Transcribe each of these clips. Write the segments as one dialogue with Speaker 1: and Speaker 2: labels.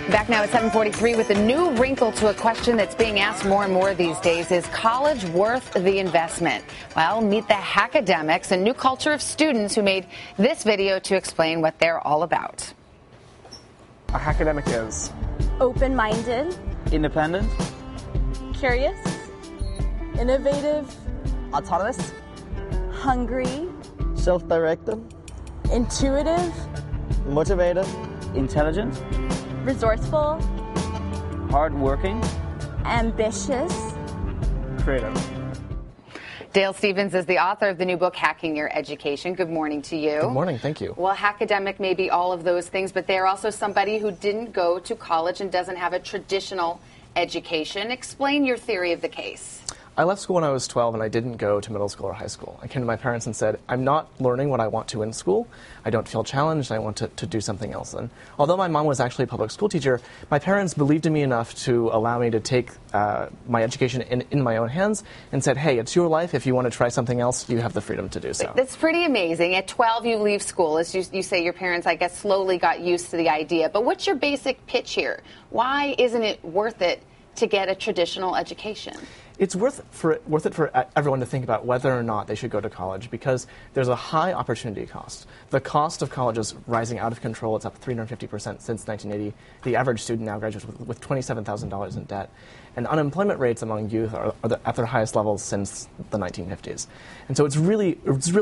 Speaker 1: Back now at 7:43 with a new wrinkle to a question that's being asked more and more these days. Is college worth the investment? Well, meet the Hackademics, a new culture of students who made this video to explain what they're all about.
Speaker 2: A Hackademic is
Speaker 3: open-minded,
Speaker 4: independent,
Speaker 3: curious, innovative,
Speaker 4: autonomous,
Speaker 3: hungry,
Speaker 4: self-directed,
Speaker 3: intuitive,
Speaker 4: motivated, intelligent,
Speaker 3: resourceful,
Speaker 4: hardworking,
Speaker 3: ambitious,
Speaker 2: creative.
Speaker 1: Dale Stevens is the author of the new book, Hacking Your Education. Good morning to you.
Speaker 5: Good morning. Thank you.
Speaker 1: Well, Hackademic may be all of those things, but they're also somebody who didn't go to college and doesn't have a traditional education. Explain your theory of the case.
Speaker 5: I left school when I was 12 and I didn't go to middle school or high school. I came to my parents and said, I'm not learning what I want to in school. I don't feel challenged. I want to do something else. And although my mom was actually a public school teacher, my parents believed in me enough to allow me to take my education in my own hands and said, hey, it's your life. If you want to try something else, you have the freedom to do so.
Speaker 1: That's pretty amazing. At 12, you leave school. As you say, your parents, I guess, slowly got used to the idea. But what's your basic pitch here? Why isn't it worth it to get a traditional education?
Speaker 5: It's worth it for everyone to think about whether or not they should go to college because there's a high opportunity cost. The cost of college is rising out of control. It's up 350% since 1980. The average student now graduates with $27,000 in debt. And unemployment rates among youth are at their highest levels since the 1950s. And so it's really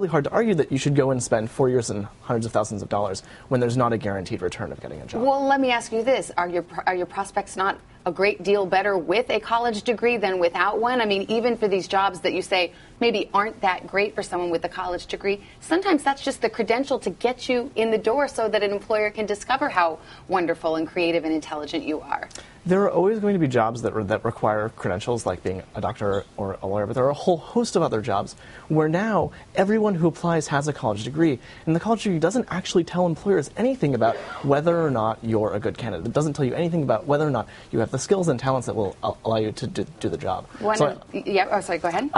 Speaker 5: hard to argue that you should go and spend 4 years and hundreds of thousands of dollars when there's not a guaranteed return of getting a job.
Speaker 1: Well, let me ask you this. Are your prospects not a great deal better with a college degree than without one? I mean, even for these jobs that you say maybe aren't that great for someone with a college degree, sometimes that's just the credential to get you in the door so that an employer can discover how wonderful and creative and intelligent you are.
Speaker 5: There are always going to be jobs that require credentials, like being a doctor or a lawyer, but there are a whole host of other jobs where now everyone who applies has a college degree, and the college degree doesn't actually tell employers anything about whether or not you're a good candidate. It doesn't tell you anything about whether or not you have the skills and talents that will allow you to do the job.
Speaker 1: Go ahead.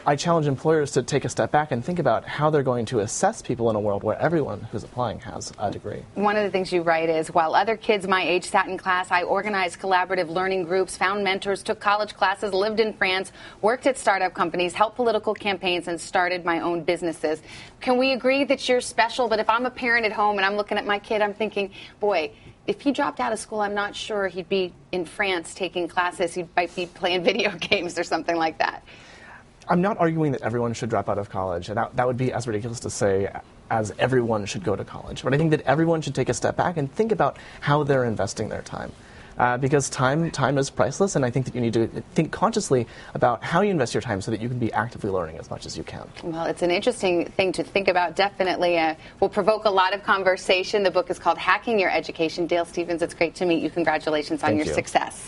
Speaker 5: I challenge employers to take a step back and think about how they're going to assess people in a world where everyone who's applying has a degree.
Speaker 1: One of the things you write is, while other kids my age sat in class, I organized collaborative learning groups, found mentors, took college classes, lived in France, worked at startup companies, helped political campaigns, and started my own businesses. Can we agree that you're special? But if I'm a parent at home and I'm looking at my kid, I'm thinking, boy, if he dropped out of school, I'm not sure he'd be in France taking classes. He might be playing video games or something like that.
Speaker 5: I'm not arguing that everyone should drop out of college, and that would be as ridiculous to say as everyone should go to college. But I think that everyone should take a step back and think about how they're investing their time. Because time is priceless, and I think that you need to think consciously about how you invest your time so that you can be actively learning as much as you can.
Speaker 1: Well, it's an interesting thing to think about, definitely. Will provoke a lot of conversation. The book is called Hacking Your Education. Dale Stevens, it's great to meet you. Congratulations on your success.